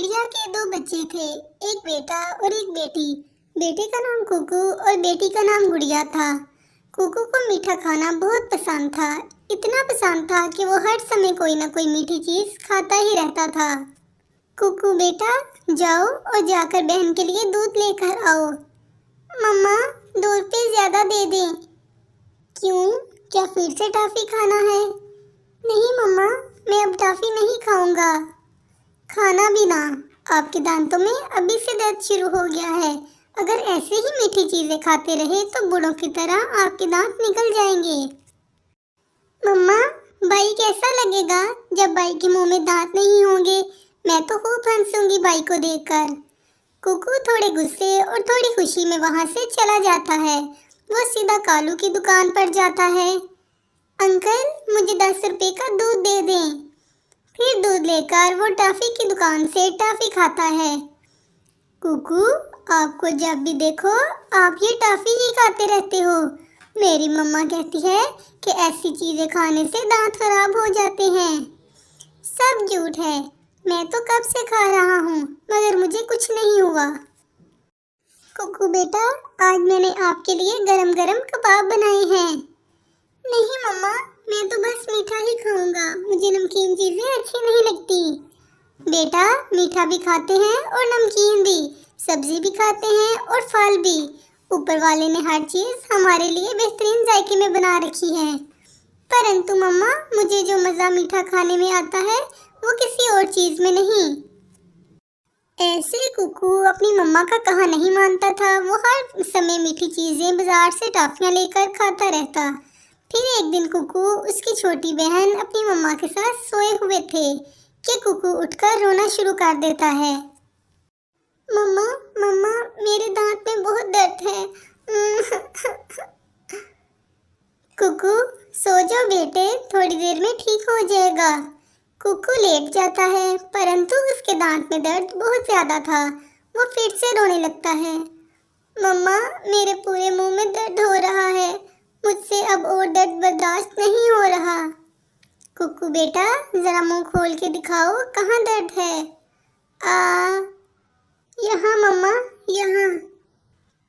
चिड़िया के दो बच्चे थे, एक बेटा और एक बेटी। बेटे का नाम कुकू और बेटी का नाम गुड़िया था। कुकू को मीठा खाना बहुत पसंद था। इतना पसंद था कि वो हर समय कोई ना कोई मीठी चीज खाता ही रहता था। कुकू बेटा, जाओ और जाकर बहन के लिए दूध लेकर आओ। मम्मा, 2 रुपए ज्यादा दे दें। क्यों, क्या फिर से टॉफी खाना है? नहीं मम्मा, मैं अब टॉफी नहीं खाऊंगा। खाना भी ना, आपके दांतों में अभी से दर्द शुरू हो गया है। अगर ऐसे ही मीठी चीजें खाते रहे तो बूढ़ों की तरह आपके दांत निकल जाएंगे। मम्मा, बाई कैसा लगेगा जब बाई के मुंह में दांत नहीं होंगे? मैं तो खूब हंसूंगी बाई को देखकर। कुकू थोड़े गुस्से और थोड़ी खुशी में वहां से चला जाता है। वो सीधा कालू की दुकान पर जाता है। अंकल, मुझे 10 रुपए का दूध दे दें। फिर दूध लेकर वो टॉफी की दुकान से टॉफी खाता है। कुकू, आपको जब भी देखो आप ये टॉफी ही खाते रहते हो। मेरी मम्मा कहती है कि ऐसी चीजें खाने से दांत खराब हो जाते हैं। सब झूठ है, मैं तो कब से खा रहा हूँ मगर मुझे कुछ नहीं हुआ। कुकू बेटा, आज मैंने आपके लिए गरम गरम कबाब बनाए हैं। नहीं मम्मा, मैं तो बस मीठा ही खाऊंगा, मुझे नमकीन चीजें अच्छी नहीं लगती। बेटा, मीठा भी खाते हैं और नमकीन भी, सब्जी भी खाते हैं और फल भी। ऊपर वाले ने हर चीज हमारे लिए बेहतरीन जायके में बना रखी है। परंतु मम्मा, मुझे जो मजा मीठा खाने में आता है वो किसी और चीज में नहीं। ऐसे कुकू अपनी मम्मा का कहा नहीं मानता था। वो हर समय मीठी चीजें बाजार से टॉफियां लेकर खाता रहता। फिर एक दिन कुकू उसकी छोटी बहन अपनी मम्मा के साथ सोए हुए थे कि कुकू उठकर रोना शुरू कर देता है। मम्मा, मम्मा, मेरे दांत में बहुत दर्द है। कुकू, सो जाओ बेटे, थोड़ी देर में ठीक हो जाएगा। कुकू लेट जाता है, परंतु उसके दांत में दर्द बहुत ज्यादा था। वो फिर से रोने लगता है। मम्मा, मेरे पूरे मुंह में दर्द हो रहा है, मुझसे अब और दर्द बर्दाश्त नहीं हो रहा। कुकू बेटा, जरा मुंह खोल के दिखाओ, कहाँ दर्द है? आ, यहाँ मम्मा, यहाँ।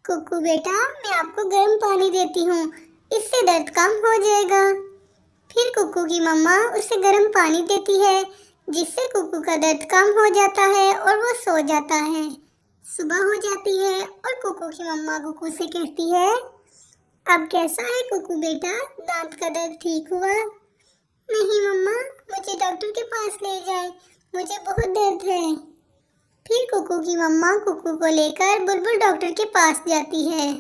कुकू बेटा, मैं आपको गर्म पानी देती हूँ, इससे दर्द कम हो जाएगा। फिर कुकू की मम्मा उसे गर्म पानी देती है, जिससे कुकू का दर्द कम हो जाता है और वो सो जाता है। सुबह हो जाती है और कुकू की मम्मा कुकू से कहती है, अब कैसा है कुकू बेटा, दांत का दर्द ठीक हुआ? नहीं मम्मा, मुझे डॉक्टर के पास ले जाए, मुझे बहुत दर्द है। फिर कुकू की मम्मा कुकू को लेकर बुलबुल डॉक्टर के पास जाती है।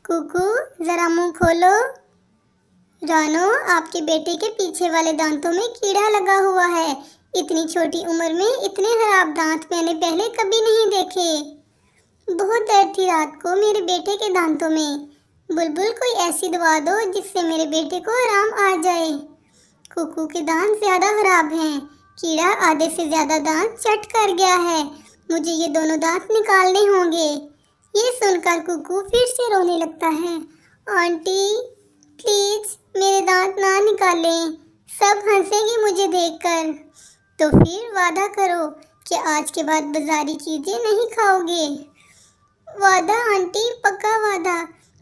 कुकू, जरा मुंह खोलो। रानो, आपके बेटे के पीछे वाले दांतों में कीड़ा लगा हुआ है। इतनी छोटी उम्र में इतने खराब दांत मैंने पहले कभी नहीं देखे। बहुत दर्द थी रात को मेरे बेटे के दांतों में। बुलबुल, कोई ऐसी दवा दो जिससे मेरे बेटे को आराम आ जाए। कुकू के दांत ज्यादा खराब हैं। कीड़ा आधे से ज्यादा दांत चट कर गया है। मुझे ये दोनों दांत निकालने होंगे। ये सुनकर कुकू फिर से रोने लगता है। आंटी, प्लीज मेरे दांत ना निकालें, सब हंसेंगे मुझे देखकर। तो फिर वादा करो कि आज के बाद बाजारी चीजें नहीं खाओगे। वादा आंटी, पक्का वादा,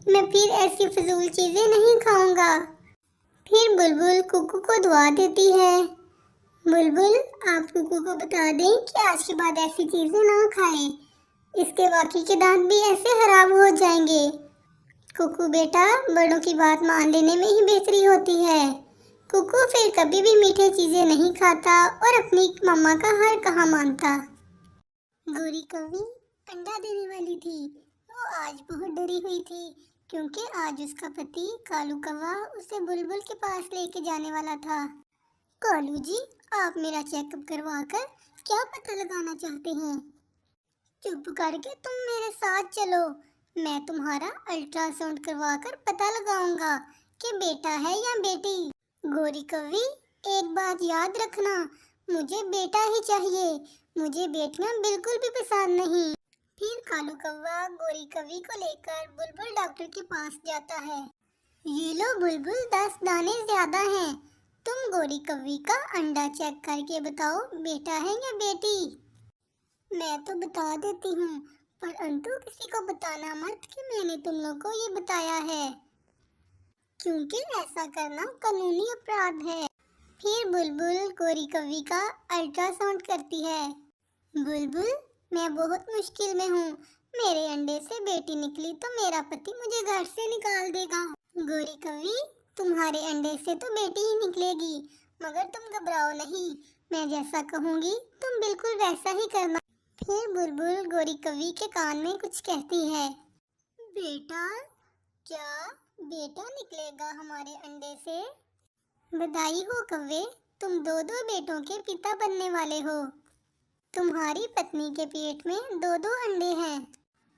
मैं फिर ऐसी फजूल चीजें नहीं खाऊंगा। फिर बुलबुल कुकू को दुआ देती है। बुलबुल, आप कुकू को बता दें कि आज के बाद ऐसी चीजें ना खाएं, इसके बाकी के दांत भी ऐसे खराब हो जाएंगे। कुकू बेटा, बड़ों की बात मान लेने में ही बेहतरी होती है। कुकू फिर कभी भी मीठी चीजें नहीं खाता और अपनी मम्मा का हर कहा मानता। गोरी कौवी अंडा देने वाली थी। वो आज बहुत डरी हुई थी क्योंकि आज उसका पति कालू कौवा उसे बुलबुल के पास लेके जाने वाला था। कालू जी, आप मेरा चेकअप करवा कर क्या पता लगाना चाहते हैं? चुप करके तुम मेरे साथ चलो, मैं तुम्हारा अल्ट्रासाउंड करवा कर पता लगाऊंगा कि बेटा है या बेटी। गोरी कौवी, एक बात याद रखना, मुझे बेटा ही चाहिए, मुझे बेटियां बिल्कुल भी पसंद नहीं। फिर कालू कौवा गोरी कौवी को लेकर बुलबुल डॉक्टर के पास जाता है। ये लो बुलबुल, 10 दाने ज्यादा हैं। तुम गोरी कौवी का अंडा चेक करके बताओ बेटा है या बेटी। मैं तो बता देती हूँ, पर अंतु किसी को बताना मत कि मैंने तुम लोग को ये बताया है, क्योंकि ऐसा करना कानूनी अपराध है। फिर बुलबुल गोरी कवि का अल्ट्रासाउंड करती है। बुलबुल, मैं बहुत मुश्किल में हूँ। मेरे अंडे से बेटी निकली तो मेरा पति मुझे घर से निकाल देगा। गोरी कवि, तुम्हारे अंडे से तो बेटी ही निकलेगी, मगर तुम घबराओ नहीं। मैं जैसा कहूँगी तुम बिल्कुल वैसा ही करना। फिर बुलबुल गोरी कवि के कान में कुछ कहती है। बेटा, क्या बेटा निकलेगा हमारे अंडे से? बधाई हो कव्वे, तुम दो दो बेटों के पिता बनने वाले हो। तुम्हारी पत्नी के पेट में दो दो अंडे हैं।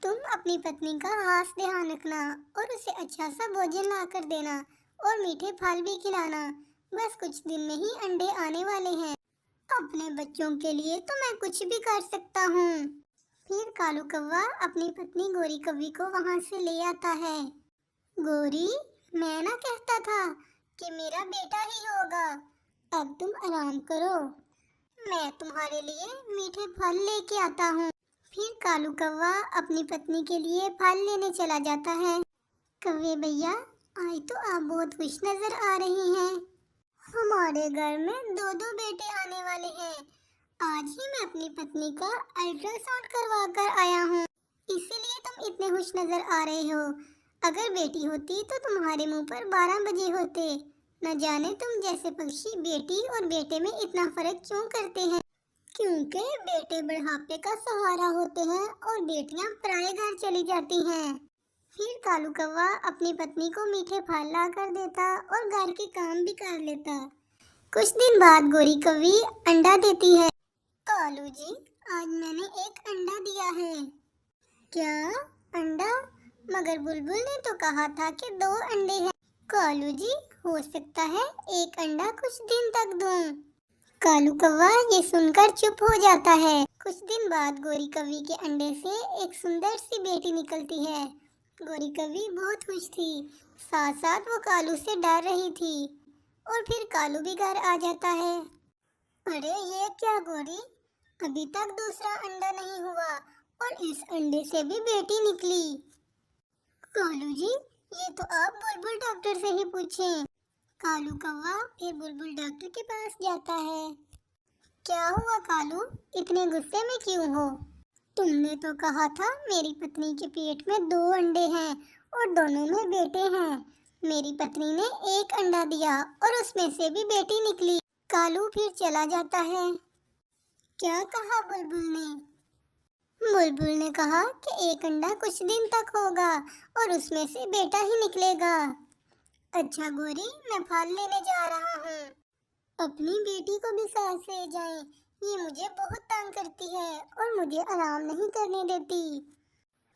तुम अपनी पत्नी का खास ध्यान रखना और उसे अच्छा सा भोजन ला कर देना और मीठे फल भी खिलाना। बस कुछ दिन में ही अंडे आने वाले हैं। अपने बच्चों के लिए तो मैं कुछ भी कर सकता हूँ। फिर कालू कौवा अपनी पत्नी गोरी कव्वी को वहाँ से ले आता है। गोरी, मैं ना कहता था कि मेरा बेटा ही होगा। अब तुम आराम करो, मैं तुम्हारे लिए मीठे फल लेके आता हूँ। फिर कालू कौवा अपनी पत्नी के लिए फल लेने चला जाता है। कौवे भैया, आज तो आप बहुत खुश नजर आ रही हैं। हमारे घर में दो दो बेटे आने वाले हैं। आज ही मैं अपनी पत्नी का अल्ट्रासाउंड करवा कर आया हूँ, इसीलिए तुम इतने खुश नजर आ रहे हो। अगर बेटी होती तो तुम्हारे मुंह पर 12 बजे होते। न जाने तुम जैसे पक्षी बेटी और बेटे में इतना फर्क क्यों करते हैं। क्योंकि बेटे बुढ़ापे का सहारा होते हैं और बेटियां पराए घर चली जाती हैं। फिर कालू कौवा अपनी पत्नी को मीठे फल ला कर देता और घर के काम भी कर लेता। कुछ दिन बाद गोरी कौवी अंडा देती है। कालू जी, आज मैंने एक अंडा दिया है। क्या अंडा? मगर बुलबुल ने तो कहा था कि 2 अंडे हैं। कालू जी, हो सकता है एक अंडा कुछ दिन तक दूं। कालू कौवा ये सुनकर चुप हो जाता है। कुछ दिन बाद गोरी कवि के अंडे से एक सुंदर सी बेटी निकलती है। गोरी कवि बहुत खुश थी, साथ साथ वो कालू से डर रही थी। और फिर कालू भी घर आ जाता है। अरे ये क्या गोरी, अभी तक दूसरा अंडा नहीं हुआ और इस अंडे से भी बेटी निकली। कालू जी, ये तो आप बुलबुल डॉक्टर से ही पूछें। कालू कौवा फिर बुलबुल डॉक्टर के पास जाता है। क्या हुआ कालू, इतने गुस्से में क्यों हो? तुमने तो कहा था मेरी पत्नी के पेट में 2 अंडे हैं और दोनों में बेटे हैं। मेरी पत्नी ने एक अंडा दिया और उसमें से भी बेटी निकली। कालू फिर चला जाता है। क्या कहा बुलबुल ने? बुलबुल ने कहा कि एक अंडा कुछ दिन तक होगा और उसमें से बेटा ही निकलेगा। अच्छा गोरी, मैं फल लेने जा रहा हूँ। अपनी बेटी को भी साथ ले जाएं। ये मुझे बहुत तंग करती है और मुझे आराम नहीं करने देती।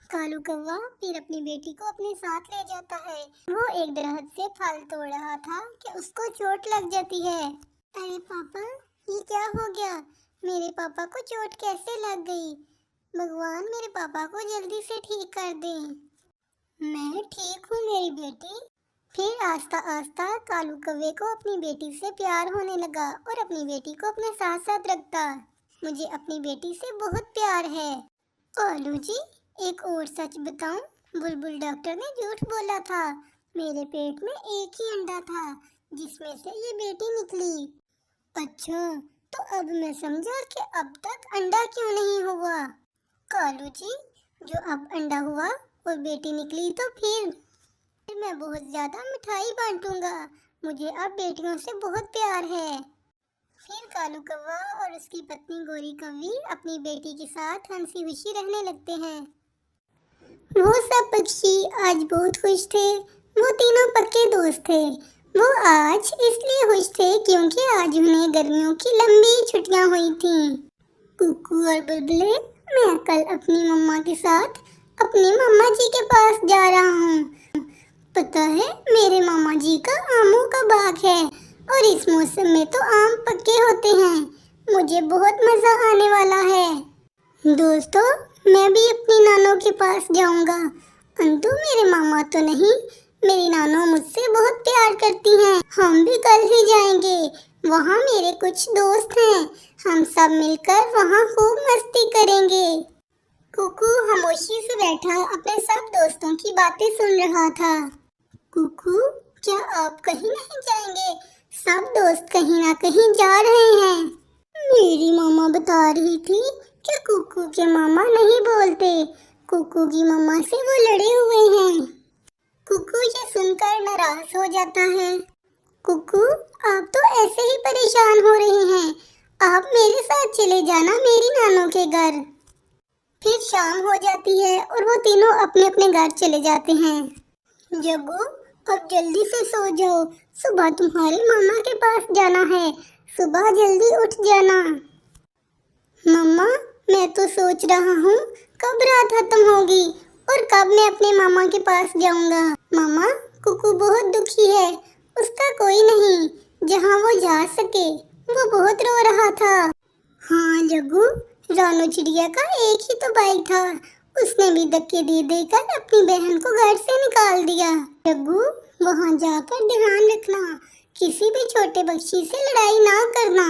कालू कौवा फिर अपनी बेटी को अपने साथ ले जाता है। वो एक दरख्त से फल तोड़ रहा था कि उसको चोट लग जाती है। अरे पापा, ये क्या हो गया? मेरे पापा को चोट कैसे लग गई? भगवान मेरे पापा को जल्दी से ठीक कर दे। मैं ठीक हूँ मेरी बेटी। फिर आस्ता आस्ता कालू कौवे को अपनी बेटी से प्यार होने लगा और अपनी बेटी को अपने साथ साथ रखता। मुझे अपनी बेटी से बहुत प्यार है। कालू जी, एक और सच बताऊं, बुलबुल डॉक्टर ने झूठ बोला था। मेरे पेट में एक ही अंडा था जिसमें से ये बेटी निकली। अच्छा, तो अब मैं समझा कि अब तक अंडा क्यों नहीं हुआ। कालू जी, जो अब अंडा हुआ और बेटी निकली तो फिर मैं बहुत ज्यादा मिठाई बांटूंगा। मुझे अब बेटियों से बहुत प्यार है। फिर कालू कौवा और उसकी पत्नी गोरी कौवी अपनी बेटी के साथ हंसी खुशी रहने लगते हैं। वो सब पक्षी आज बहुत खुश थे। वो तीनों पक्के दोस्त थे। वो आज इसलिए खुश थे क्योंकि आज उन्हें गर्मियों की लंबी छुट्टियां हुई थीं। कुकू और बुलबुले, मैं कल अपनी मम्मा के साथ अपनी मम्मा जी के पास जा रहा हूँ। पता है, मेरे मामा जी का आमों का बाग है और इस मौसम में तो आम पक्के होते हैं। मुझे बहुत मजा आने वाला है। दोस्तों, मैं भी अपनी नानों के पास जाऊंगा। अंतु मेरे मामा तो नहीं, मेरी नानो मुझसे बहुत प्यार करती हैं। हम भी कल ही जाएंगे। वहाँ मेरे कुछ दोस्त हैं, हम सब मिलकर वहाँ खूब मस्ती करेंगे। कुकू खामोशी से बैठा अपने सब दोस्तों की बातें सुन रहा था। कुकू, क्या आप कहीं नहीं जाएंगे? सब दोस्त कहीं ना कहीं जा रहे हैं। मेरी मम्मा बता रही थी कि कुकू के मामा नहीं बोलते, कुकू की मम्मा से वो लड़े हुए हैं। कुकू ये सुनकर नाराज हो जाता है। कुकू, आप तो ऐसे ही परेशान हो रहे हैं, आप मेरे साथ चले जाना मेरी नानों के घर। फिर शाम हो जाती है और वो तीनों अपने अपने घर चले जाते हैं। जग्गू, अब जल्दी से सो जाओ, सुबह तुम्हारे मामा के पास जाना है, सुबह जल्दी उठ जाना। मम्मा, मैं तो सोच रहा हूँ कब रात खत्म होगी और कब मैं अपने मामा के पास जाऊँगा। मामा, कुकू बहुत दुखी है, उसका कोई नहीं जहाँ वो जा सके, वो बहुत रो रहा था। हाँ जग्गू, रानू चिड़िया का एक ही तो भाई था, उसने भी धक्के दे देकर अपनी बहन को घर से निकाल दिया। जग्गू, वहाँ जाकर ध्यान रखना, किसी भी छोटे पक्षी से लड़ाई ना करना।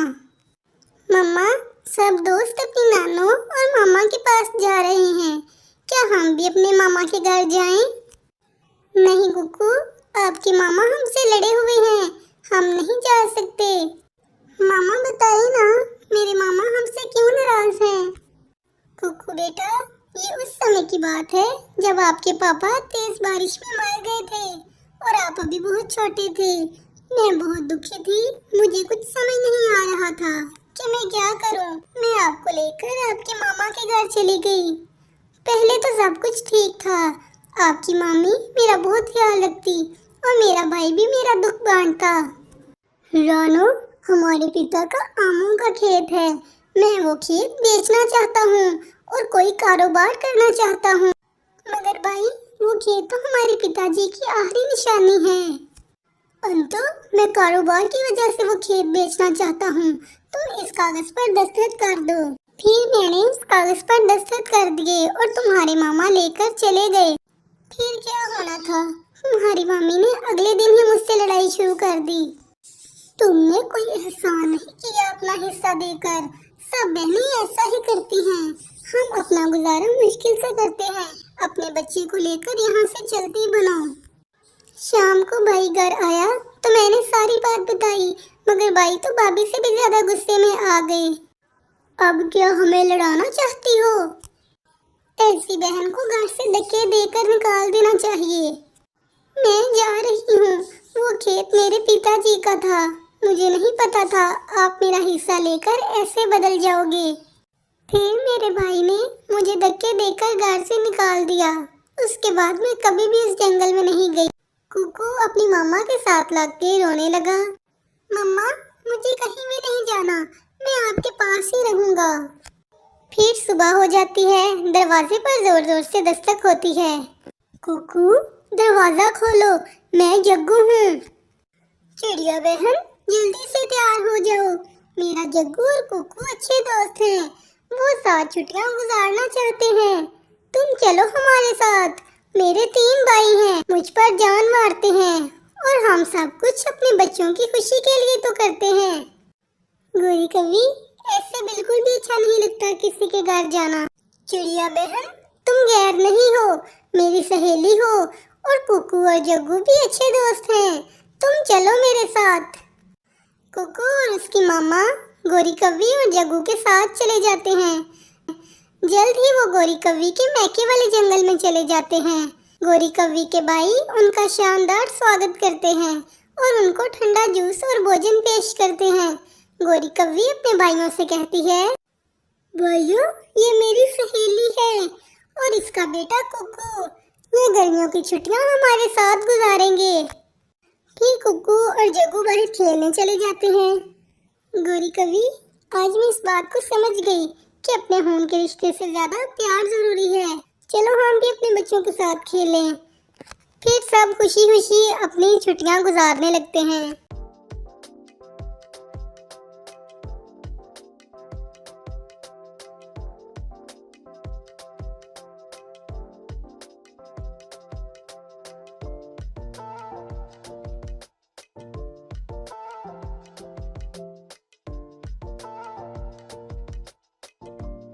मम्मा, सब दोस्त अपनी नानू और मामा के पास जा रहे हैं, क्या हम भी अपने मामा के घर जाएं? नहीं कुकू, आपके मामा हमसे लड़े हुए हैं, हम नहीं जा सकते। मामा बताइए ना, मेरे मामा हमसे क्यों नाराज हैं? कुकू बेटा, ये उस समय की बात है जब आपके पापा तेज बारिश में मर गए थे और आप अभी बहुत छोटे थे। मैं बहुत दुखी थी, मुझे कुछ समझ नहीं आ रहा था कि मैं क्या करूं। मैं आपको लेकर आपके मामा के घर चली गई। पहले तो सब कुछ ठीक था, आपकी मामी मेरा बहुत ख्याल रखती और मेरा भाई भी मेरा दुख बांटता। रानू, हमारे पिता का आमों का खेत है, मैं वो खेत बेचना चाहता हूँ और कोई कारोबार करना चाहता हूँ। मगर भाई, वो खेत तो हमारे पिताजी की आखिरी निशानी है। अंतु मैं कारोबार की वजह से वो खेत बेचना चाहता हूँ, तुम इस कागज पर दस्तखत कर दो। फिर मैंने उस कागज पर दस्तखत कर दिए और तुम्हारे मामा लेकर चले गए। फिर क्या होना था, तुम्हारी मामी ने अगले दिन ही मुझसे लड़ाई शुरू कर दी। तुमने कोई एहसान नहीं किया अपना हिस्सा देकर, सब बहनें ऐसा ही करती हैं। हम अपना गुजारा मुश्किल से करते हैं, अपने बच्चे को लेकर यहाँ से चलती बनो। शाम को भाई घर आया तो मैंने सारी बात बताई, मगर भाई तो भाभी से भी ज्यादा गुस्से में आ गए। अब क्या हमें लड़ाना चाहती हो? ऐसी बहन को घर से धक्के देकर निकाल देना चाहिए। मैं जा रही हूँ, वो खेत मेरे पिताजी का था, मुझे नहीं पता था आप मेरा हिस्सा लेकर ऐसे बदल जाओगे। फिर मेरे भाई ने मुझे धक्के देकर घर से निकाल दिया, उसके बाद मैं कभी भी इस जंगल में नहीं गई। कुकू अपनी मम्मा के साथ लग के रोने लगा। मम्मा, मुझे कहीं भी नहीं जाना, मैं आपके पास ही रहूंगा। फिर सुबह हो जाती है, दरवाजे पर जोर जोर से दस्तक होती है। कुकू, दरवाजा खोलो, मैं जग्गू हूँ। चिड़िया बहन, जल्दी से तैयार हो जाओ, मेरा जग्गू और कुकू अच्छे दोस्त हैं, वो साथ छुट्टियां गुजारना चाहते हैं, तुम चलो हमारे साथ। मेरे 3 भाई हैं, मुझ पर जान मारते हैं और हम सब कुछ अपने बच्चों की खुशी के लिए तो करते हैं। गोरी कवि, ऐसे बिल्कुल भी अच्छा नहीं लगता किसी के घर जाना। चिड़िया बहन, तुम गैर नहीं हो, मेरी सहेली हो और कुकू और जग्गू भी अच्छे दोस्त हैं, तुम चलो मेरे साथ। कुकू और उसकी मामा गोरी कवि और जग्गू के साथ चले जाते हैं। जल्द ही वो गोरी कवि के मैके वाले जंगल में चले जाते हैं। गोरी कवि के भाई उनका शानदार स्वागत करते हैं और उनको ठंडा जूस और भोजन पेश करते हैं। गोरी कवि अपने भाइयों से कहती है, भाइयों, ये मेरी सहेली है और इसका बेटा कुकू, ये गर्मियों की छुट्टियां हमारे साथ गुजारेंगे। फिर कुकू और जग्गू बाहर खेलने चले जाते हैं। गोरी कवि, आज मैं इस बात को समझ गई कि अपने खून के रिश्ते से ज्यादा प्यार जरूरी है, चलो हम भी अपने बच्चों के साथ खेलें। फिर सब खुशी खुशी अपनी छुट्टियां गुजारने लगते हैं।